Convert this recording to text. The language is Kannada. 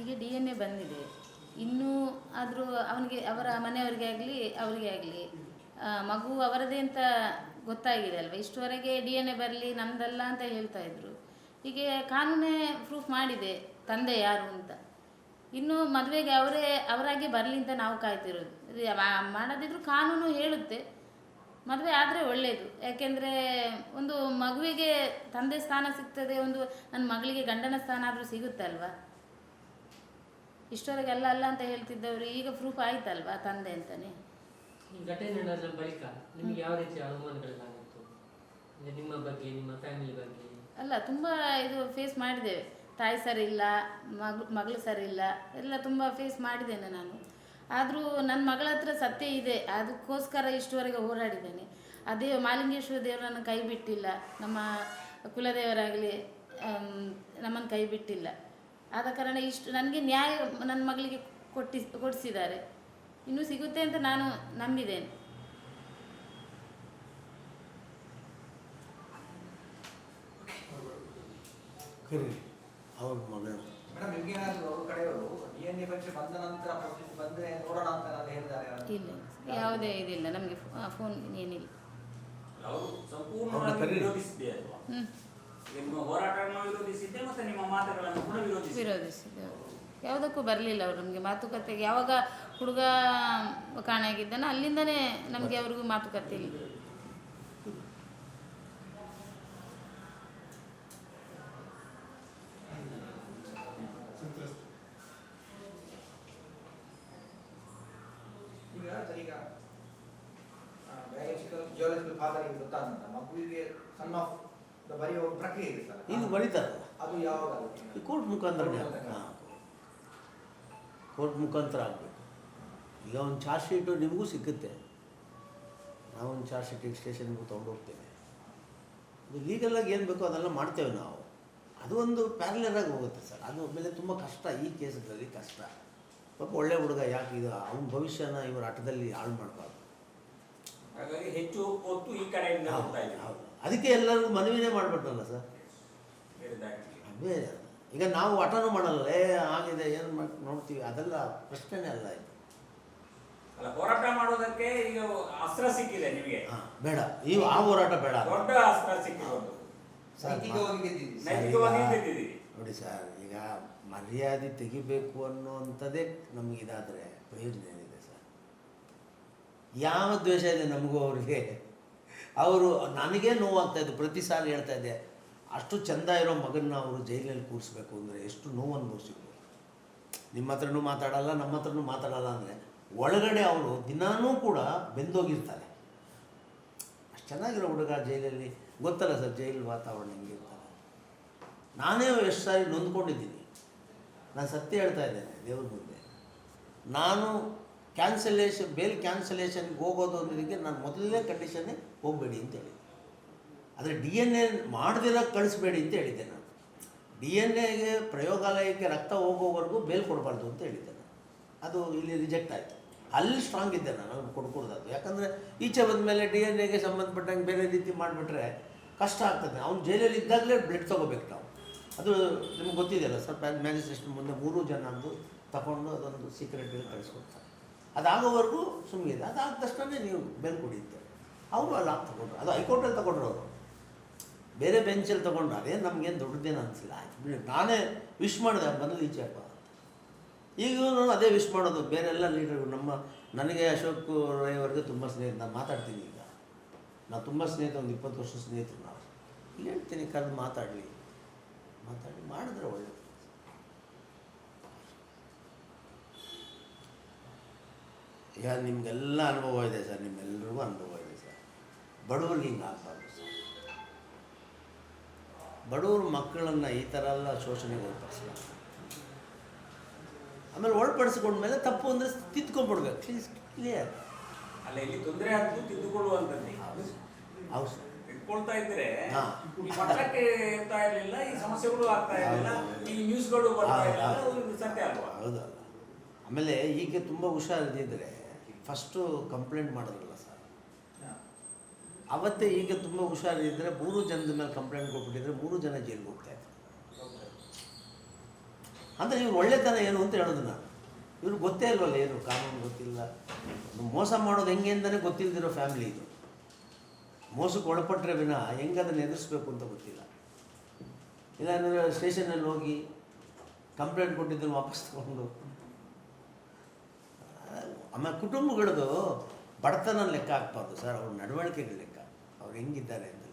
ಈಗ DNA ಬಂದಿದೆ, ಇನ್ನೂ ಆದರೂ ಅವನಿಗೆ ಅವರ ಮನೆಯವರಿಗೆ ಆಗಲಿ ಅವರಿಗೆ ಆಗಲಿ ಮಗು ಅವರದೇ ಅಂತ ಗೊತ್ತಾಗಿದೆ ಅಲ್ವ. ಇಷ್ಟುವರೆಗೆ DNA ಬರಲಿ ನಮ್ಮದಲ್ಲ ಅಂತ ಹೇಳ್ತಾ ಇದ್ರು. ಹೀಗೆ ಕಾನೂನೇ ಪ್ರೂಫ್ ಮಾಡಿದೆ ತಂದೆ ಯಾರು ಅಂತ. ಇನ್ನು ಮದುವೆಗೆ ಅವರಾಗೆ ಬರಲಿ ಅಂತ ನಾವು ಕಾಯ್ತಿರೋದು. ಮಾಡದಿದ್ರು ಕಾನೂನು ಹೇಳುತ್ತೆ ಮದುವೆ ಆದರೆ ಒಳ್ಳೆಯದು. ಯಾಕೆಂದರೆ ಒಂದು ಮಗುವಿಗೆ ತಂದೆ ಸ್ಥಾನ ಸಿಗ್ತದೆ, ಒಂದು ನನ್ನ ಮಗಳಿಗೆ ಗಂಡನ ಸ್ಥಾನ ಆದರೂ ಸಿಗುತ್ತೆ ಅಲ್ವಾ. ಇಷ್ಟವರೆಗೆ ಅಲ್ಲ ಅಲ್ಲ ಅಂತ ಹೇಳ್ತಿದ್ದವರು ಈಗ ಪ್ರೂಫ್ ಆಯ್ತಲ್ವಾ ತಂದೆ ಅಂತಾನೆ. ಈ ಘಟನೆ ನಡೆದ ಬಳಿಕ ನಿಮಗೆ ಯಾವ ರೀತಿಯ ಅನುಮಾನಗಳಾಗಿತ್ತು ನಿಮ್ಮ ಬಗ್ಗೆ, ನಿಮ್ಮ ಫ್ಯಾಮಿಲಿ ಬಗ್ಗೆ? ಅಲ್ಲ, ತುಂಬ ಇದು ಫೇಸ್ ಮಾಡಿದ್ದೇವೆ. ತಾಯಿ ಸರಿ ಇಲ್ಲ, ಮಗಳು ಸರಿ ಇಲ್ಲ, ಎಲ್ಲ ತುಂಬ ಫೇಸ್ ಮಾಡಿದ್ದೇನೆ ನಾನು. ಆದರೂ ನನ್ನ ಮಗಳ ಹತ್ರ ಸತ್ಯ ಇದೆ, ಅದಕ್ಕೋಸ್ಕರ ಇಷ್ಟುವರೆಗೆ ಹೋರಾಡಿದ್ದೇನೆ. ಅದೇ ಮಾಲಿಂಗೇಶ್ವರ ದೇವರನ್ನು ಕೈ ಬಿಟ್ಟಿಲ್ಲ, ನಮ್ಮ ಕುಲದೇವರಾಗಲಿ ನಮ್ಮನ್ನು ಕೈ ಬಿಟ್ಟಿಲ್ಲ. ಆದ ಕಾರಣ ಇಷ್ಟು ನನಗೆ ನ್ಯಾಯ ನನ್ನ ಮಗಳಿಗೆ ಕೊಡಿಸಿದ್ದಾರೆ. ಇನ್ನೂ ಸಿಗುತ್ತೆ ಅಂತ ನಾನು ನಂಬಿದ್ದೇನೆ. ಅವ್ರ ಮಗಳು ಮೇಡಮ್, ನಿಮಗೇನಾದರೂ ಅವ್ರ ಕಡೆಯವರು DNA ಪರೀಕ್ಷೆ ಬಂದ ನಂತರ ಬಂದರೆ ನೋಡೋಣ ಅಂತ ನಾನು ಹೇಳಿದ್ದಾರೆ? ಇಲ್ಲ, ಯಾವುದೇ ಇದಿಲ್ಲ, ನಮಗೆ ಫೋನ್ ಏನಿಲ್ಲ. ಅವರು ಸಂಪೂರ್ಣವಾಗಿ ವಿರೋಧಿಸಿದೆ ಅಲ್ವಾ? ನಿಮ್ಮ ಹೋರಾಟವನ್ನು ವಿರೋಧಿಸಿದ್ದೆ ಮತ್ತು ನಿಮ್ಮ ಮಾತುಗಳನ್ನು ಕೂಡ ವಿರೋಧಿಸಿದ್ದೆ. ಯಾವುದಕ್ಕೂ ಬರಲಿಲ್ಲ ಅವರು ನಮಗೆ ಮಾತುಕತೆಗೆ. ಯಾವಾಗ ಹುಡುಗ ಕಾಣೆಯಾಗಿದ್ದಾನೆ ಅಲ್ಲಿಂದನೇ ನಮಗೆ ಅವ್ರಿಗೂ ಮಾತುಕತೆ ಇಲ್ಲ. ಈಗ ಜಿಯಾಲಜಿಕಲ್ ಫಾದರ್ ಗೊತ್ತಾದ ಮಗುವಿಗೆ ಸನ್ ಆಫ್ ಬರೆಯುವ ಪ್ರಕ್ರಿಯೆ ಇದೆ ಸರ್, ಇದು ಬರೀತಾರೆ. ಅದು ಯಾವಾಗ? ಕೋರ್ಟ್ ಮುಖಾಂತರ ಕೋರ್ಟ್ ಮುಖಾಂತರ ಆಗಬೇಕು. ಈಗ ಒಂದು ಚಾರ್ಜ್ ಶೀಟು ನಿಮಗೂ ಸಿಕ್ಕುತ್ತೆ, ನಾವೊಂದು ಚಾರ್ಜ್ ಶೀಟಿಗೆ ಸ್ಟೇಷನ್ಗೂ ತೊಗೊಂಡು ಹೋಗ್ತೇವೆ. ಅದು ಲೀಗಲಾಗಿ ಏನು ಬೇಕೋ ಅದೆಲ್ಲ ಮಾಡ್ತೇವೆ ನಾವು. ಅದು ಒಂದು ಪ್ಯಾರಲರಾಗಿ ಹೋಗುತ್ತೆ ಸರ್. ಅದು ಆಮೇಲೆ ತುಂಬ ಕಷ್ಟ, ಈ ಕೇಸ್ಗಳಲ್ಲಿ ಕಷ್ಟ. ಪಾಪ ಒಳ್ಳೆ ಹುಡುಗ, ಯಾಕೆ ಇದು ಅವನ ಭವಿಷ್ಯನ ಇವರು ಆಟದಲ್ಲಿ ಹಾಳು ಮಾಡಬಾರ್ದು. ಹಾಗಾಗಿ ಹೆಚ್ಚು ಹೊತ್ತು ಈ ಕಡೆಯಿಂದ ಹೋಗ್ತಾ ಇದೆ. ಹೌದು, ಅದಕ್ಕೆ ಎಲ್ಲರಿಗೂ ಮನವಿನೇ ಮಾಡಿಬಿಟ್ರಲ್ಲ ಸರ್. ಅದೇ ಈಗ ನಾವು ಆಟನೂ ಮಾಡಲ್ಲ, ಆಗಿದೆ ಏನು ಮಾಡಿ ನೋಡ್ತೀವಿ, ಅದೆಲ್ಲ ಪ್ರಶ್ನೆನೇ ಅಲ್ಲ ಇದು. ಅಲ್ಲ, ಹೋರಾಟ ಮಾಡೋದಕ್ಕೆ ಈಗ ಅಸ್ತ್ರ ಸಿಕ್ಕಿದೆ ನಿಮಗೆ. ಬೇಡ, ನೀವು ಆ ಹೋರಾಟ ಬೇಡ, ದೊಡ್ಡ ಅಸ್ತ್ರ ಸಿಕ್ಕಿರೋದು. ನೈತಿಕವಾಗಿ ಗೆದ್ದಿದ್ದೀರಿ ನೋಡಿ ಸರ್. ಈಗ ಮರ್ಯಾದೆ ತೆಗಿಬೇಕು ಅನ್ನೋವಂಥದ್ದೇ ನಮಗಿದಾದರೆ ಪ್ರಯೋಜನ ಏನಿದೆ ಸರ್? ಯಾವ ದ್ವೇಷ ಇದೆ ನಮಗೂ ಅವ್ರಿಗೆ? ಅವರು ನನಗೇ ನೋವಾಗ್ತಾಯಿದ್ದು, ಪ್ರತಿ ಸಾಲ ಹೇಳ್ತಾ ಇದ್ದೆ, ಅಷ್ಟು ಚೆಂದ ಇರೋ ಮಗನ್ನ ಅವರು ಜೈಲಲ್ಲಿ ಕೂರಿಸ್ಬೇಕು ಅಂದರೆ ಎಷ್ಟು ನೋವು ಅನುಭವಿಸಿದ್ರು. ನಿಮ್ಮ ಹತ್ರನೂ ಮಾತಾಡಲ್ಲ, ನಮ್ಮ ಹತ್ರನೂ ಮಾತಾಡಲ್ಲ ಅಂದರೆ ಒಳಗಡೆ ಅವರು ದಿನಾನೂ ಕೂಡ ಬೆಂದೋಗಿರ್ತಾರೆ. ಅಷ್ಟು ಚೆನ್ನಾಗಿರೋ ಹುಡುಗ ಜೈಲಲ್ಲಿ, ಗೊತ್ತಲ್ಲ ಸರ್ ಜೈಲ್ ವಾತಾವರಣ ಹೆಂಗಿರ್ತಾರೆ. ನಾನೇ ಎಷ್ಟು ಸಾರಿ ನೊಂದ್ಕೊಂಡಿದ್ದೀನಿ. ನಾನು ಸತ್ಯ ಹೇಳ್ತಾ ಇದ್ದೇನೆ ದೇವ್ರ ಮುಂದೆ. ನಾನು ಬೇಲ್ ಕ್ಯಾನ್ಸಲೇಷನ್ಗೆ ಹೋಗೋದು ಅನ್ನೋದಕ್ಕೆ ನಾನು ಮೊದಲನೇ ಕಂಡೀಷನ್ನೇ ಹೋಗಬೇಡಿ ಅಂತ ಹೇಳಿದ್ದೆ. ಆದರೆ DNA ಮಾಡದಿರೋ ಕಳಿಸ್ಬೇಡಿ ಅಂತ ಹೇಳಿದ್ದೆ ನಾನು. DNAಗೆ ಪ್ರಯೋಗಾಲಯಕ್ಕೆ ರಕ್ತ ಹೋಗೋವರೆಗೂ ಬೇಲ್ ಕೊಡಬಾರ್ದು ಅಂತ ಹೇಳಿದ್ದೆ ನಾನು. ಅದು ಇಲ್ಲಿ ರಿಜೆಕ್ಟ್ ಆಯಿತು. ಅಲ್ಲಿ ಸ್ಟ್ರಾಂಗ್ ಇದ್ದೆ ನಾನು, ಕೊಡ್ಕೊಡ್ದು. ಯಾಕಂದರೆ ಈಚೆ ಬಂದಮೇಲೆ DNA ಸಂಬಂಧಪಟ್ಟಂಗೆ ಬೇರೆ ರೀತಿ ಮಾಡಿಬಿಟ್ರೆ ಕಷ್ಟ ಆಗ್ತದೆ. ಅವ್ನು ಜೈಲಲ್ಲಿ ಇದ್ದಾಗಲೇ ಬ್ಲಡ್ ತೊಗೋಬೇಕು ನಾವು. ಅದು ನಿಮ್ಗೆ ಗೊತ್ತಿದೆಯಲ್ಲ ಸರ್, ಮ್ಯಾಜಿಸ್ಟ್ರೇಷನ್ ಮುಂದೆ 3 ಜನಂದು ತಗೊಂಡು ಅದೊಂದು ಸೀಕ್ರೆಟ್ಗೆ ಕಳಿಸ್ಕೊಡ್ತಾರೆ. ಅದಾಗೋವರೆಗೂ ಸುಮ್ಮನೆ ಇದೆ. ಅದಾದ ತಕ್ಷಣ ನೀವು ಬೇಲ್ ಕೊಡಿದ್ದೆ. ಅವರು ಅಲ್ಲ ತಗೊಂಡ್ರು, ಅದು ಹೈಕೋರ್ಟಲ್ಲಿ ತಗೊಂಡ್ರು. ಅವರು ಬೇರೆ ಬೆಂಚಲ್ಲಿ ತೊಗೊಂಡ್ರು. ಅದೇನು ನಮಗೇನು ದೊಡ್ಡದೇನು ಅನಿಸಿಲ್ಲ. ಆಯ್ತು, ನಾನೇ ವಿಶ್ ಮಾಡಿದೆ ಬಂದು ಈಚೆ ಹಬ್ಬ. ಈಗೂ ಅದೇ ವಿಶ್ ಮಾಡೋದು. ಬೇರೆಲ್ಲ ಲೀಡರ್ಗಳು ನನಗೆ ಅಶೋಕ್ ರೈ ಅವರಿಗೆ ತುಂಬ ಸ್ನೇಹಿತ. ನಾನು ಮಾತಾಡ್ತೀನಿ ಈಗ, ನಾವು ತುಂಬ ಸ್ನೇಹಿತ, ಒಂದು 20 ವರ್ಷ ಸ್ನೇಹಿತರು ನಾವು. ಹೇಳ್ತೀನಿ, ಕರೆದು ಮಾತಾಡಿ ಮಾಡಿದ್ರೆ ಒಳ್ಳೆ. ಈಗ ನಿಮಗೆಲ್ಲ ಅನುಭವ ಇದೆ ಸರ್, ನಿಮ್ಮೆಲ್ಲರಿಗೂ ಅನುಭವ ಇದೆ ಸರ್. ಬಡವ್ರಿಗೆ ಹಿಂಗೆ ಆಗಬಾರ್ದು ಸರ್. ಬಡವ್ರ ಮಕ್ಕಳನ್ನು ಈ ಥರ ಎಲ್ಲ ಶೋಷಣೆಗೆ ಒಳಪಡಿಸ್ಬಾರ್ದು. ಆಮೇಲೆ ಒಳಪಡಿಸ್ಕೊಂಡ್ಮೇಲೆ ತಪ್ಪು ಅಂದರೆ ತಿದ್ಕೊಂಡ್ಬಿಡ್ಬೇಕು. ಕ್ಲಿಯರ್. ಅಲ್ಲ, ಇಲ್ಲಿ ತೊಂದರೆ ಆದ್ದು ತಿದ್ದುಕೊಳ್ಳುವಂಥದ್ದು. ಹೌದು ಸರ್. ಇಟ್ಕೊಳ್ತಾ ಇದ್ರೆ ಈ ಮಟ್ಟಕ್ಕೆ ಇರ್ತಾ ಇರಲಿಲ್ಲ, ಈ ಸಮಸ್ಯೆಗಳು ಆಗ್ತಾ ಇರಲಿಲ್ಲ, ಈ ನ್ಯೂಸ್ಗಳು ಬರ್ತಾ ಇರಲಿಲ್ಲ. ಅದು ಸತ್ಯ ಅಲ್ವಾ? ಹೌದಲ್ಲ. ಆಮೇಲೆ ಈಗ ತುಂಬ ಹುಷಾರಿದ್ದರೆ ಫಸ್ಟು ಕಂಪ್ಲೇಂಟ್ ಮಾಡೋದಿಲ್ಲ ಸರ್. ಅವತ್ತೇ ಈಗ ತುಂಬ ಹುಷಾರಿದ್ದರೆ 3 ಜನದ ಮೇಲೆ ಕಂಪ್ಲೇಂಟ್ ಕೊಟ್ಬಿಟ್ಟಿದ್ರೆ 3 ಜನ ಜೈಲಿಗೆ ಹೋಗ್ತಾಯಿದ್ರು. ಅಂದರೆ ಇವ್ರು ಒಳ್ಳೆತನ ಏನು ಅಂತ ಹೇಳೋದು ನಾನು. ಇವ್ರಿಗೆ ಗೊತ್ತೇ ಇಲ್ವಲ್ಲ, ಏನು ಕಾನೂನು ಗೊತ್ತಿಲ್ಲ, ಮೋಸ ಮಾಡೋದು ಹೆಂಗೆ ಅಂತಲೇ ಗೊತ್ತಿಲ್ಲದಿರೋ ಫ್ಯಾಮಿಲಿ ಇದು. ಮೋಸಕ್ಕೆ ಒಳಪಟ್ಟರೆ ವಿನ ಹೆಂಗೆ ಅದನ್ನು ಎದುರಿಸ್ಬೇಕು ಅಂತ ಗೊತ್ತಿಲ್ಲ. ಇಲ್ಲಾಂದರೆ ಸ್ಟೇಷನಲ್ಲಿ ಹೋಗಿ ಕಂಪ್ಲೇಂಟ್ ಕೊಟ್ಟಿದ್ದನ್ನು ವಾಪಸ್ ತಗೊಂಡು. ಆಮೇಲೆ ಕುಟುಂಬಗಳದು ಬಡತನ ಲೆಕ್ಕ ಹಾಕ್ಬಾರ್ದು ಸರ್, ಅವ್ರ ನಡವಳಿಕೆಗಳ ಲೆಕ್ಕ, ಅವ್ರು ಹೆಂಗಿದ್ದಾರೆ ಅಂತ